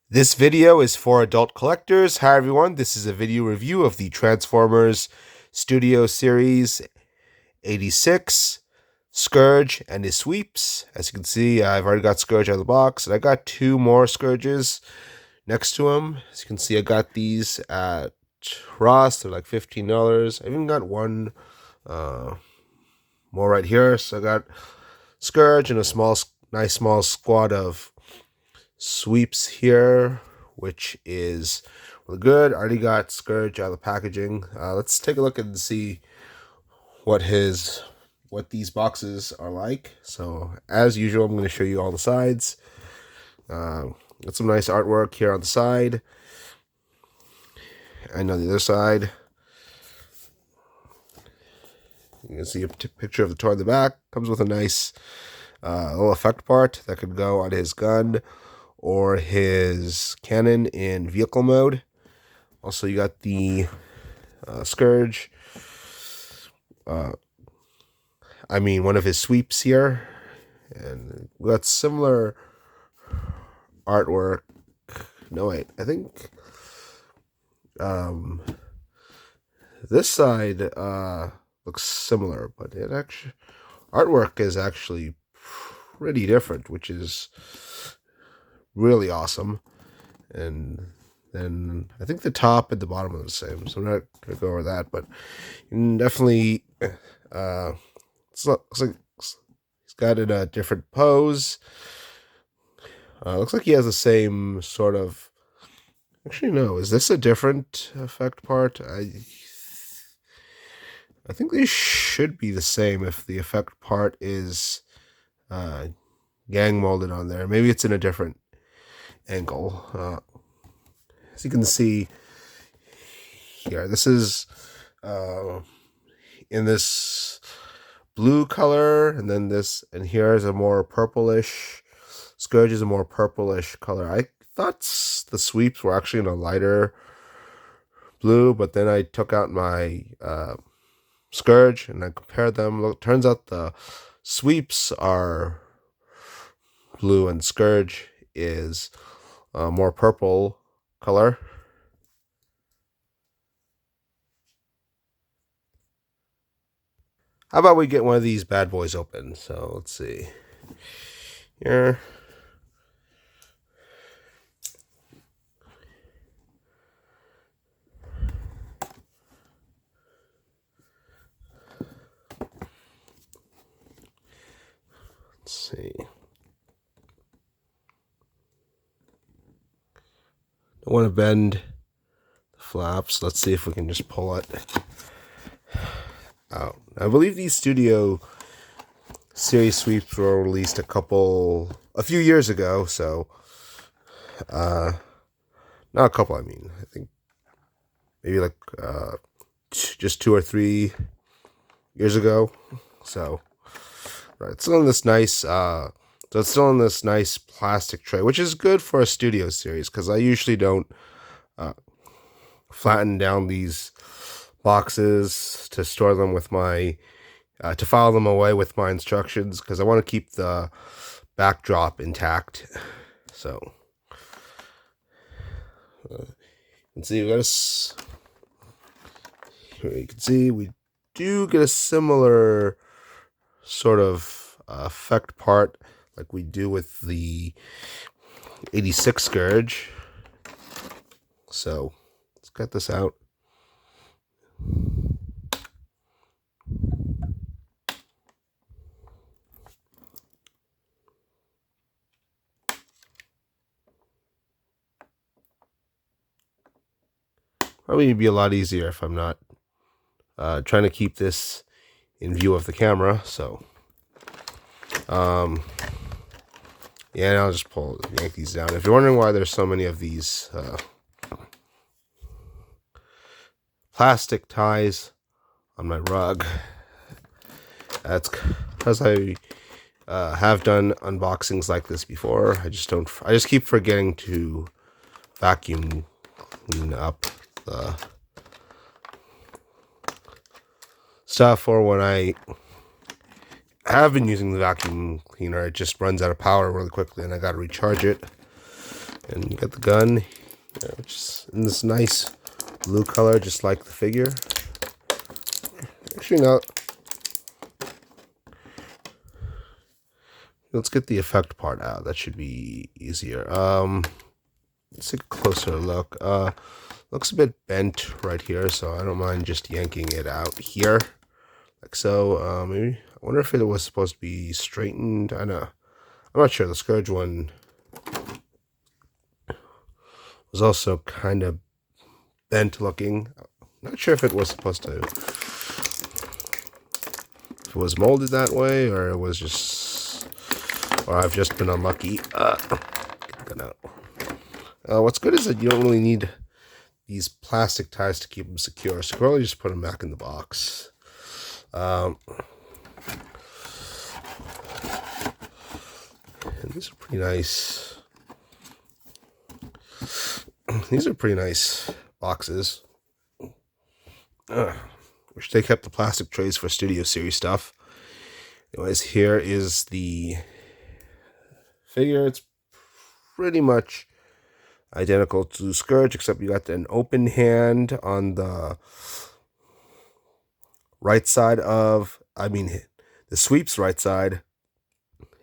This video is for adult collectors. Hi everyone, this is a video review of the Transformers Studio Series 86, Scourge and his sweeps. As you can see, I've already got Scourge out of the box, and I got two more Scourges next to him. As you can see, I got these at Ross. They're like $15. I even got one more right here. So I got Scourge and a nice small squad of sweeps here, which is really good. I already got Scourge out of the packaging. Let's take a look and see what these boxes are like. So as usual, I'm going to show you all the sides. Got some nice artwork here on the side and on the other side. You can see a picture of the toy in the back. Comes with a nice little effect part that could go on his gun or his cannon in vehicle mode. Also, you got the Scourge. One of his sweeps here. And we got similar artwork. No, wait. I think this side looks similar, but artwork is actually pretty different, which is really awesome. And then I think the top and the bottom are the same, so I'm not gonna go over that, but you can definitely looks like he's got it a different pose. Looks like he has the same sort of. Actually, no. Is this a different effect part? I think they should be the same if the effect part is gang molded on there. Maybe it's in a different angle. As you can see here, this is in this blue color, and then and here is a more purplish. Scourge is a more purplish color. I thought the sweeps were actually in a lighter blue, but then I took out my Scourge and I compared them. Look, turns out the sweeps are blue and Scourge is a more purple color. How about we get one of these bad boys open? So let's see here. Let's see. Don't want to bend the flaps. Let's see if we can just pull it out. I believe these Studio Series sweeps were released a few years ago, so not a couple, I think maybe like just 2 or 3 years ago. So right, it's still in this nice it's still in this nice plastic tray, which is good for a Studio Series, because I usually don't flatten down these boxes to store them with my to file them away with my instructions, because I want to keep the backdrop intact. So you can see we do get a similar sort of effect part like we do with the 86 Scourge. So let's cut this out. Probably be a lot easier if I'm not trying to keep this in view of the camera. So yeah, and I'll just yank these down. If you're wondering why there's so many of these plastic ties on my rug, that's because I have done unboxings like this before. I just keep forgetting to vacuum clean up the stuff, or when I have been using the vacuum cleaner, it just runs out of power really quickly and I gotta recharge it. And you got the gun, which is in this nice blue color, just like the figure. Actually, no. Let's get the effect part out. That should be easier. Let's take a closer look. Looks a bit bent right here, so I don't mind just yanking it out here, like so. Maybe I wonder if it was supposed to be straightened. I know. I'm not sure. The Scourge one was also kind of bent looking. Not sure if it was supposed to. If it was molded that way, or it was just, or I've just been unlucky. Get that out. What's good is that you don't really need these plastic ties to keep them secure, so probably just put them back in the box. And these are pretty nice. These are pretty nice boxes. Wish they kept the plastic trays for Studio Series stuff. Anyways, here is the figure. It's pretty much identical to Scourge, except you got an open hand on the right side of, the sweep's right side,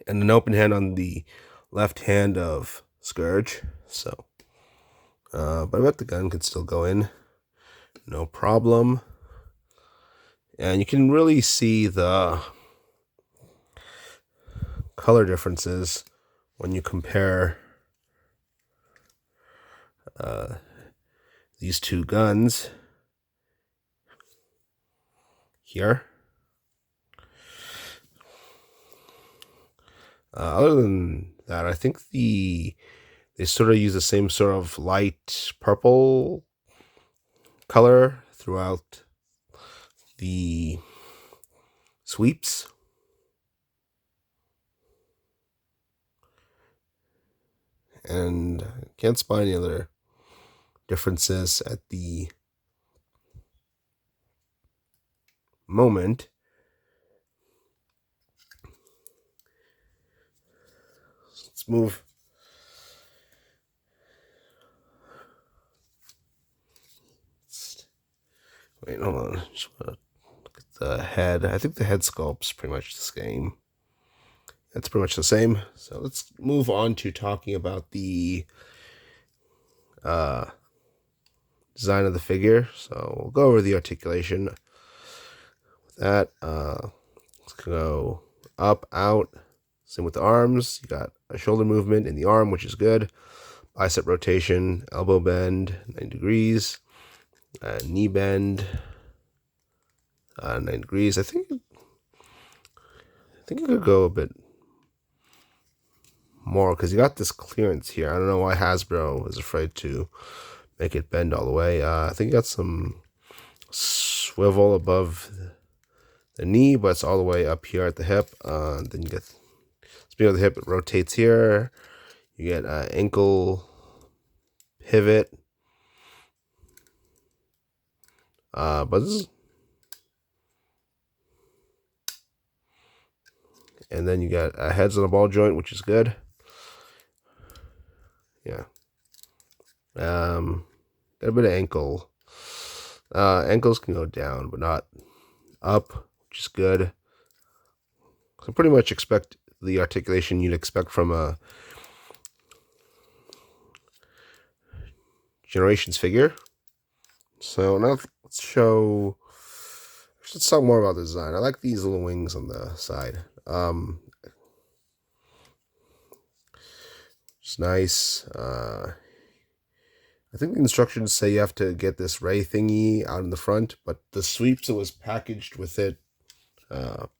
and an open hand on the left hand of Scourge. So, but I bet the gun could still go in, no problem. And you can really see the color differences when you compare these two guns here. Other than that, I think they sort of use the same sort of light purple color throughout the sweeps. And I can't spot any other differences at the moment. Let's move. Wait, hold on. Just want to look at the head. I think the head sculpt's pretty much the same. That's pretty much the same. So let's move on to talking about the design of the figure. So we'll go over the articulation. With that, let's go up, out. Same with the arms. You got a shoulder movement in the arm, which is good. Bicep rotation, elbow bend, 90 degrees. Knee bend, 90 degrees. I think it could go a bit more because you got this clearance here. I don't know why Hasbro is afraid to make it bend all the way. I think you got some swivel above the knee, but it's all the way up here at the hip. Then you get, speaking of the hip, it rotates here. You get ankle pivot. But this is, and then you got heads on a ball joint, which is good. Yeah. Got a bit of ankle. Ankles can go down, but not up, which is good. So pretty much expect the articulation you'd expect from a Generations figure. So now let's show. Let's talk more about the design. I like these little wings on the side. It's nice. I think the instructions say you have to get this ray thingy out in the front, but the sweeps, it was packaged with it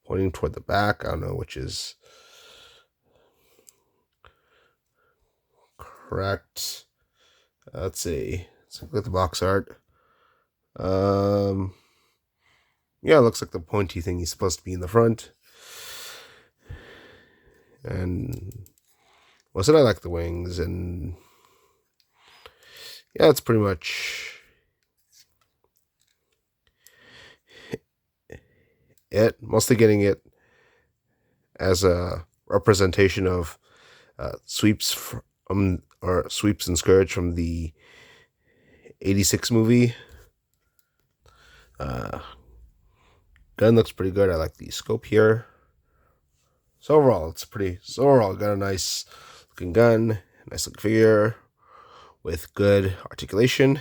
pointing toward the back. I don't know which is correct. Let's see. Let's look at the box art. Yeah, it looks like the pointy thing is supposed to be in the front. And well, so I like the wings, and yeah, it's pretty much it. Mostly getting it as a representation of sweeps from or Sweeps and Scourge from the 86 movie. Gun looks pretty good. I like the scope here. So overall, got a nice looking gun, nice looking figure with good articulation.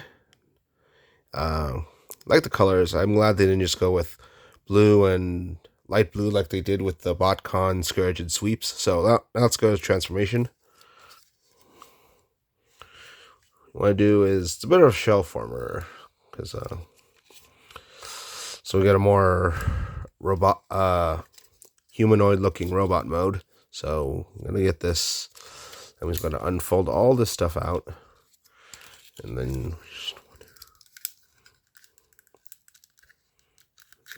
Like the colors. I'm glad they didn't just go with blue and light blue like they did with the BotCon, Scourge, and Sweeps. So now let's go to transformation. What I do is it's a bit of a shell former because so we got a more humanoid looking robot mode. So I'm gonna get this. I'm just gonna unfold all this stuff out, and then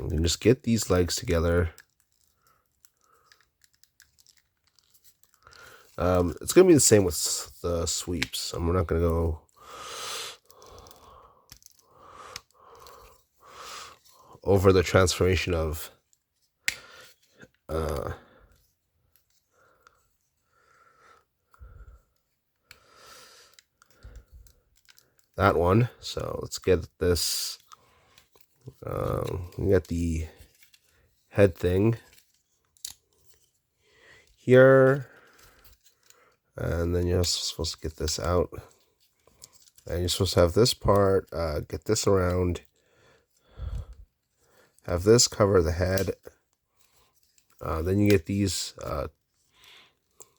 we can just get these legs together. It's gonna be the same with the Sweeps. I'm not gonna go over the transformation of that one. So let's get this. We got the head thing here, and then you're supposed to get this out, and you're supposed to have this part, get this around, have this cover the head, then you get these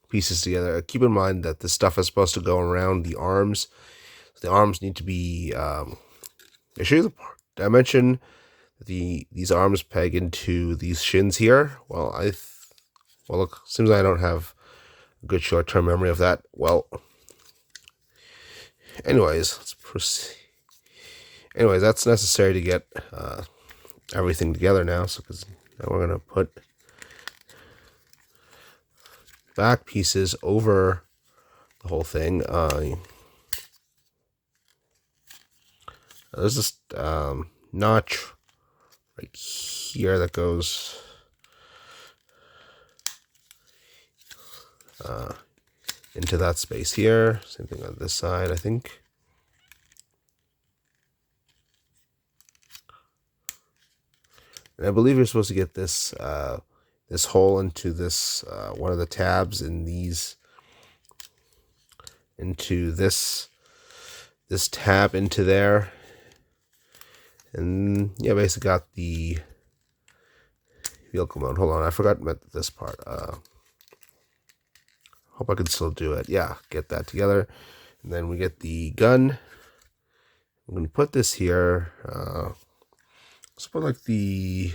pieces together. Keep in mind that this stuff is supposed to go around the arms. The arms need to be did I mention these arms peg into these shins here? Well, look, seems like I don't have a good short-term memory of that. Well, anyways, let's proceed. Anyways, that's necessary to get everything together now. So, because now we're gonna put back pieces over the whole thing. There's this notch right here that goes into that space here. Same thing on this side, I think. And I believe you're supposed to get this this hole into this one of the tabs in these, into this tab into there. And yeah, basically got the vehicle mode. Hold on, I forgot about this part. Hope I can still do it. Yeah, get that together. And then we get the gun. I'm going to put this here. Let's put like the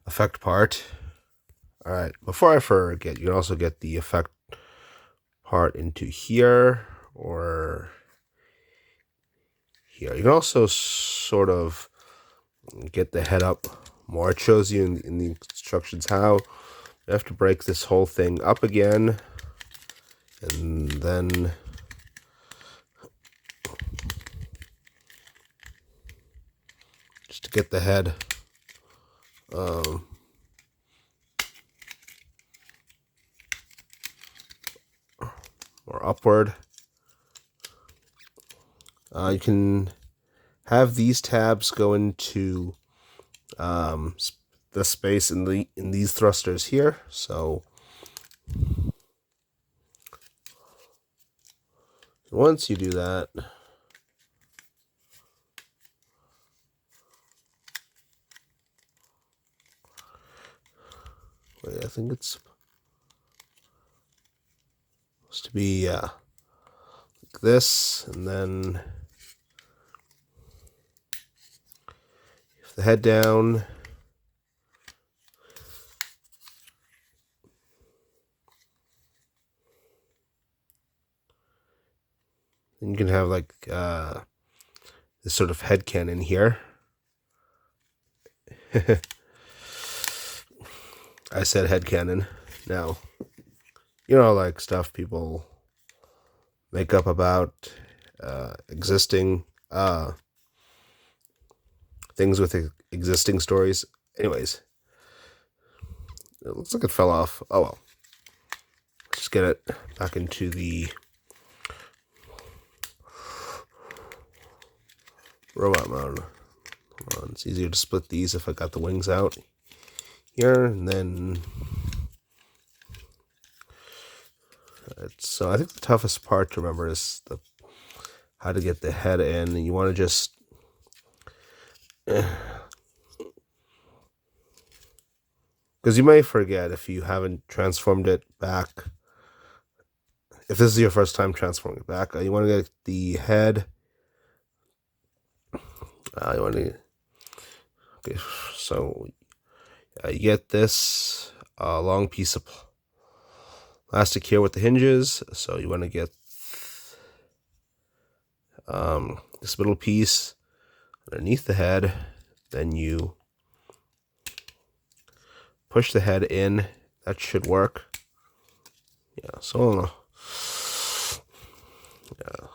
effect part. All right, before I forget, you can also get the effect part into here or here. You can also sort of get the head up more. It shows you in the instructions how. You have to break this whole thing up again, and then just to get the head or upward. You can have these tabs go into the space in these thrusters here. So once you do that, wait, I think it's supposed to be like this, and then if the head down, then you can have like this sort of head cannon here. I said head cannon. Now, you know, like stuff people make up about existing things with existing stories. Anyways, It looks like it fell off. Oh well. Let's just get it back into the robot mode. It's easier to split these if I got the wings out here, and then so I think the toughest part to remember is how to get the head in. And you want to just because you may forget if you haven't transformed it back. If this is your first time transforming it back, you want to get the head. You want to. Okay, so you get this long piece of plastic here with the hinges. So you want to get this little piece underneath the head. Then you push the head in. That should work. Yeah, so yeah.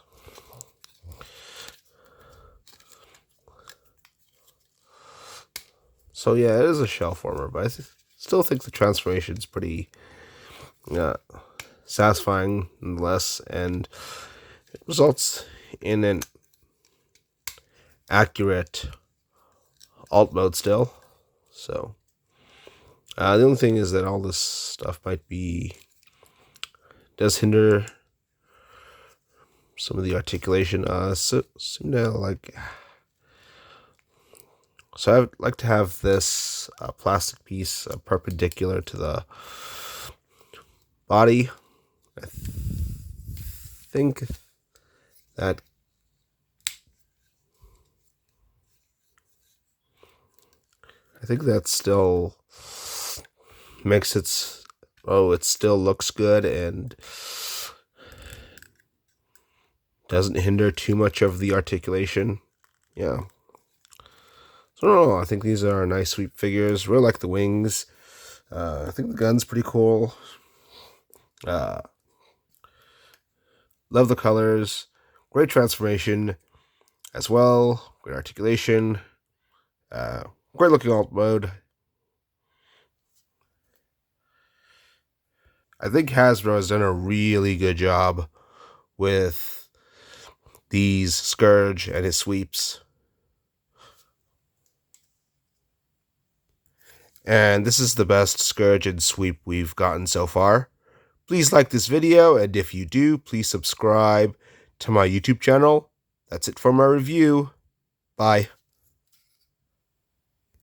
So yeah, it is a shell former, but I still think the transformation is pretty satisfying nonetheless, and it results in an accurate alt mode still. So the only thing is that all this stuff does hinder some of the articulation. So I'd like to have this plastic piece perpendicular to the body. I think that still makes it still looks good and doesn't hinder too much of the articulation. Yeah. So I don't know, I think these are nice sweep figures. Really like the wings. I think the gun's pretty cool. Love the colors. Great transformation as well. Great articulation. Great looking alt mode. I think Hasbro has done a really good job with these Scourge and his sweeps. And this is the best Scourge and sweep we've gotten so far. Please like this video, and if you do, please subscribe to my YouTube channel. That's it for my review. Bye.